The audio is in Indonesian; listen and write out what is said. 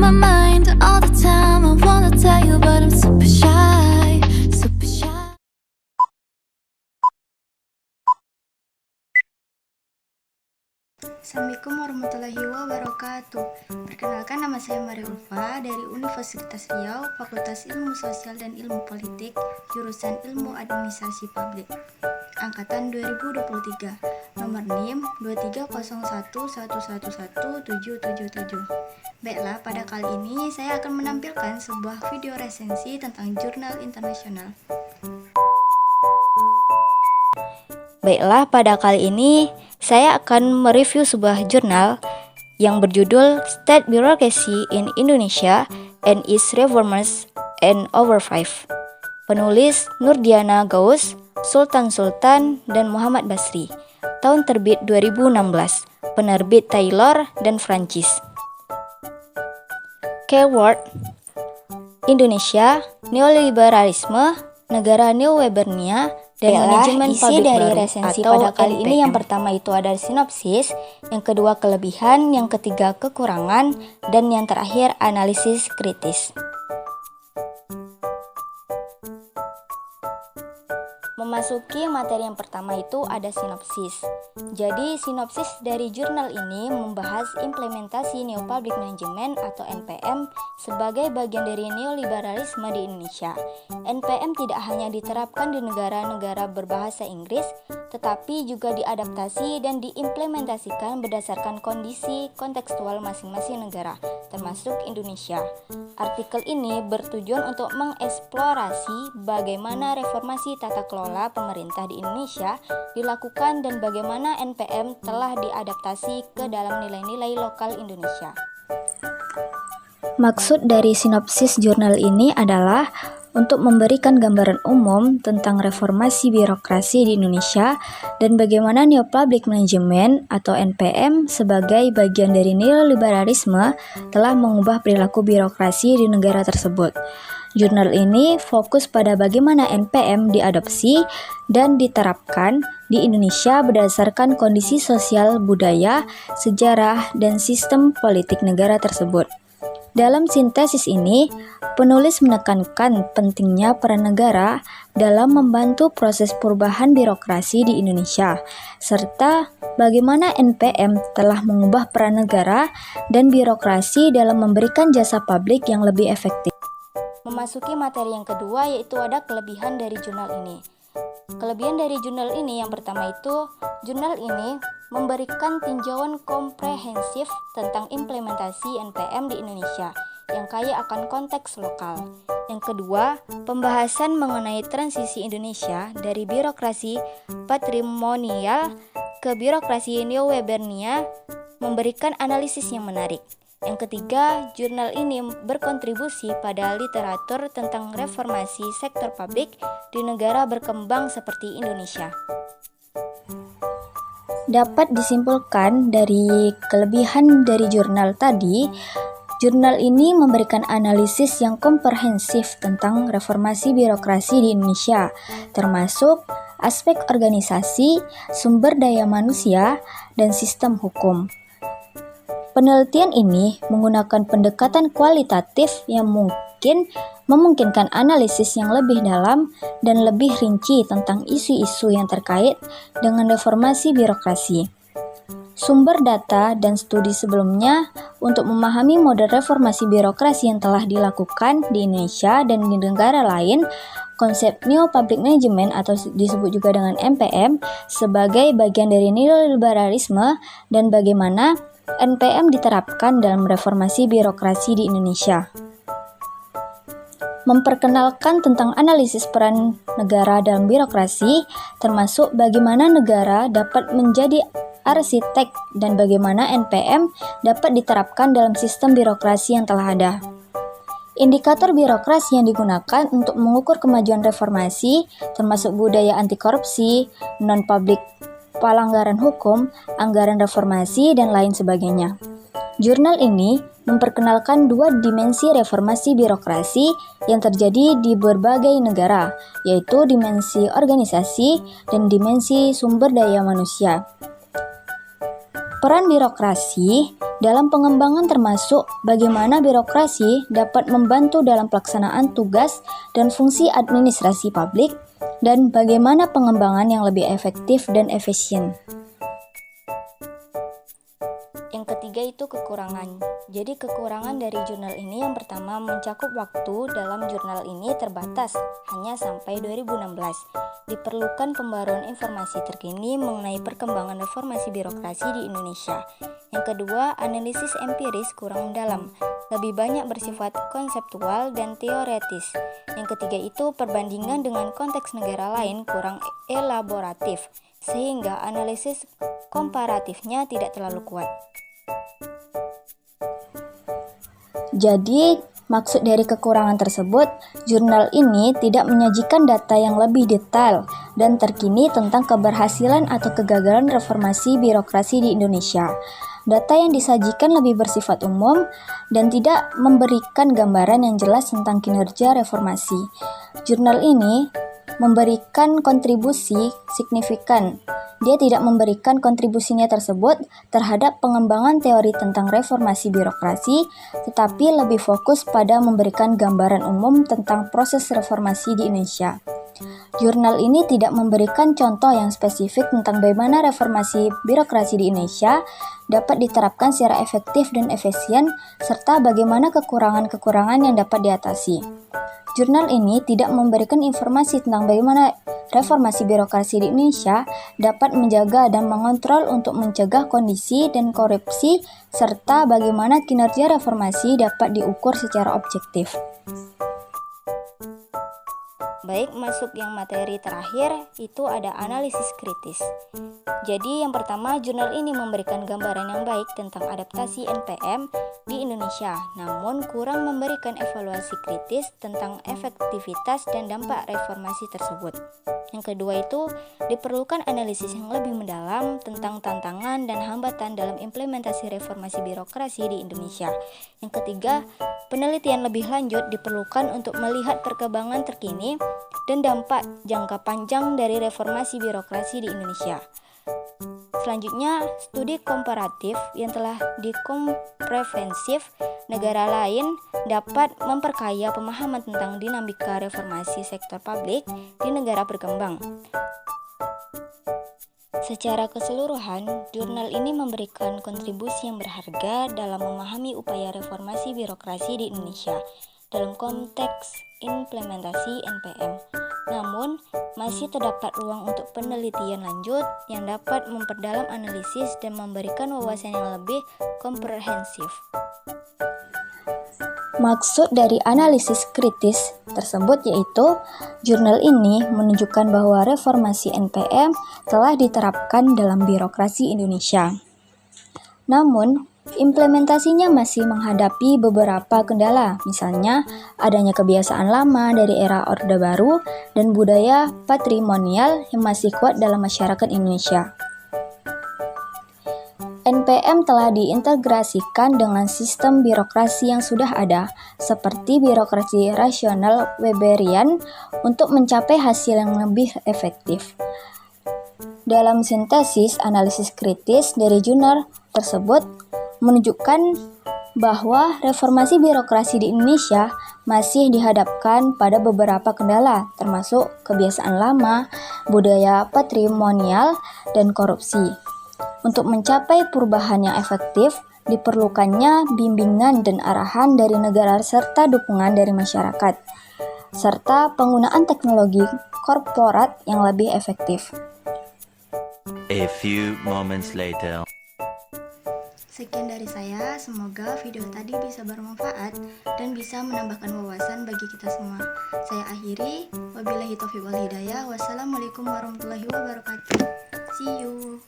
my mind all the time. I wanna tell you, but I'm super shy, super shy. Assalamualaikum warahmatullahi wabarakatuh. Perkenalkan, nama saya Maria Ulfa dari Universitas Riau, Fakultas Ilmu Sosial dan Ilmu Politik, jurusan Ilmu Administrasi Publik, angkatan 2023, nomor NIM 23011111777. Baiklah, pada kali ini saya akan menampilkan sebuah video resensi tentang jurnal internasional. Baiklah, pada kali ini saya akan mereview sebuah jurnal yang berjudul State Bureaucracy in Indonesia and its Reformers and Over Five. Penulis Nurdiana Gaus, Sultan, dan Muhammad Basri. Tahun terbit 2016. Penerbit Taylor dan Francis. Keyword: Indonesia, neoliberalisme, negara neowebernia, dan manajemen publik dari resensi pada kali ini. Yang pertama itu ada sinopsis, yang kedua kelebihan, yang ketiga kekurangan, dan yang terakhir analisis kritis. Memasuki materi yang pertama itu ada sinopsis. Jadi sinopsis dari jurnal ini membahas implementasi Neo Public Management atau NPM sebagai bagian dari neoliberalisme di Indonesia. NPM tidak hanya diterapkan di negara-negara berbahasa Inggris, tetapi juga diadaptasi dan diimplementasikan berdasarkan kondisi kontekstual masing-masing negara, termasuk Indonesia. Artikel ini bertujuan untuk mengeksplorasi bagaimana reformasi tata kelola pemerintah di Indonesia dilakukan dan bagaimana NPM telah diadaptasi ke dalam nilai-nilai lokal Indonesia. Maksud dari sinopsis jurnal ini adalah untuk memberikan gambaran umum tentang reformasi birokrasi di Indonesia dan bagaimana Neo Public Management atau NPM sebagai bagian dari neoliberalisme telah mengubah perilaku birokrasi di negara tersebut. Jurnal ini fokus pada bagaimana NPM diadopsi dan diterapkan di Indonesia berdasarkan kondisi sosial, budaya, sejarah, dan sistem politik negara tersebut. Dalam sintesis ini, penulis menekankan pentingnya peran negara dalam membantu proses perubahan birokrasi di Indonesia, serta bagaimana NPM telah mengubah peran negara dan birokrasi dalam memberikan jasa publik yang lebih efektif. Memasuki materi yang kedua, yaitu ada kelebihan dari jurnal ini. Kelebihan dari jurnal ini yang pertama itu, jurnal ini memberikan tinjauan komprehensif tentang implementasi NPM di Indonesia yang kaya akan konteks lokal. Yang kedua, pembahasan mengenai transisi Indonesia dari birokrasi patrimonial ke birokrasi neowebernia memberikan analisis yang menarik. Yang ketiga, jurnal ini berkontribusi pada literatur tentang reformasi sektor publik di negara berkembang seperti Indonesia. Dapat disimpulkan dari kelebihan dari jurnal tadi, jurnal ini memberikan analisis yang komprehensif tentang reformasi birokrasi di Indonesia, termasuk aspek organisasi, sumber daya manusia, dan sistem hukum. Penelitian ini menggunakan pendekatan kualitatif yang memungkinkan analisis yang lebih dalam dan lebih rinci tentang isu-isu yang terkait dengan reformasi birokrasi. Sumber data dan studi sebelumnya untuk memahami model reformasi birokrasi yang telah dilakukan di Indonesia dan di negara lain, konsep Neo Public Management atau disebut juga dengan NPM sebagai bagian dari neoliberalisme dan bagaimana NPM diterapkan dalam reformasi birokrasi di Indonesia. Memperkenalkan tentang analisis peran negara dalam birokrasi, termasuk bagaimana negara dapat menjadi arsitek dan bagaimana NPM dapat diterapkan dalam sistem birokrasi yang telah ada. Indikator birokrasi yang digunakan untuk mengukur kemajuan reformasi termasuk budaya anti korupsi, non-public pelanggaran hukum, anggaran reformasi, dan lain sebagainya. Jurnal ini memperkenalkan dua dimensi reformasi birokrasi yang terjadi di berbagai negara, yaitu dimensi organisasi dan dimensi sumber daya manusia. Peran birokrasi dalam pengembangan termasuk bagaimana birokrasi dapat membantu dalam pelaksanaan tugas dan fungsi administrasi publik dan bagaimana pengembangan yang lebih efektif dan efisien. Yang ketiga itu kekurangan. Jadi kekurangan dari jurnal ini yang pertama mencakup waktu dalam jurnal ini terbatas, hanya sampai 2016. Diperlukan pembaruan informasi terkini mengenai perkembangan reformasi birokrasi di Indonesia. Yang kedua, analisis empiris kurang mendalam, lebih banyak bersifat konseptual dan teoretis. Yang ketiga itu perbandingan dengan konteks negara lain kurang elaboratif, sehingga analisis komparatifnya tidak terlalu kuat. Jadi, maksud dari kekurangan tersebut, jurnal ini tidak menyajikan data yang lebih detail dan terkini tentang keberhasilan atau kegagalan reformasi birokrasi di Indonesia. Data yang disajikan lebih bersifat umum dan tidak memberikan gambaran yang jelas tentang kinerja reformasi. Jurnal ini memberikan kontribusi signifikan. Dia tidak memberikan kontribusinya tersebut terhadap pengembangan teori tentang reformasi birokrasi, tetapi lebih fokus pada memberikan gambaran umum tentang proses reformasi di Indonesia. Jurnal ini tidak memberikan contoh yang spesifik tentang bagaimana reformasi birokrasi di Indonesia dapat diterapkan secara efektif dan efisien, serta bagaimana kekurangan-kekurangan yang dapat diatasi. Jurnal ini tidak memberikan informasi tentang bagaimana reformasi birokrasi di Indonesia dapat menjaga dan mengontrol untuk mencegah kondisi dan korupsi, serta bagaimana kinerja reformasi dapat diukur secara objektif. Baik, masuk yang materi terakhir, itu ada analisis kritis. Jadi yang pertama, jurnal ini memberikan gambaran yang baik tentang adaptasi NPM di Indonesia, namun kurang memberikan evaluasi kritis tentang efektivitas dan dampak reformasi tersebut. Yang kedua itu, diperlukan analisis yang lebih mendalam tentang tantangan dan hambatan dalam implementasi reformasi birokrasi di Indonesia. Yang ketiga, penelitian lebih lanjut diperlukan untuk melihat perkembangan terkini dan dampak jangka panjang dari reformasi birokrasi di Indonesia. Selanjutnya, studi komparatif yang telah dikomprehensif negara lain dapat memperkaya pemahaman tentang dinamika reformasi sektor publik di negara berkembang. Secara keseluruhan, jurnal ini memberikan kontribusi yang berharga dalam memahami upaya reformasi birokrasi di Indonesia dalam konteks implementasi NPM. Namun, masih terdapat ruang untuk penelitian lanjut yang dapat memperdalam analisis dan memberikan wawasan yang lebih komprehensif. Maksud dari analisis kritis tersebut yaitu, jurnal ini menunjukkan bahwa reformasi NPM telah diterapkan dalam birokrasi Indonesia. Namun, implementasinya masih menghadapi beberapa kendala, misalnya adanya kebiasaan lama dari era Orde Baru dan budaya patrimonial yang masih kuat dalam masyarakat Indonesia. NPM telah diintegrasikan dengan sistem birokrasi yang sudah ada, seperti birokrasi rasional Weberian, untuk mencapai hasil yang lebih efektif. Dalam sintesis analisis kritis dari jurnal tersebut menunjukkan bahwa reformasi birokrasi di Indonesia masih dihadapkan pada beberapa kendala, termasuk kebiasaan lama, budaya patrimonial, dan korupsi. Untuk mencapai perubahan yang efektif, diperlukannya bimbingan dan arahan dari negara serta dukungan dari masyarakat, serta penggunaan teknologi korporat yang lebih efektif. A few moments later. Sekian dari saya, semoga video tadi bisa bermanfaat dan bisa menambahkan wawasan bagi kita semua. Saya akhiri, wabillahi taufiq wal hidayah, wassalamualaikum warahmatullahi wabarakatuh. See you.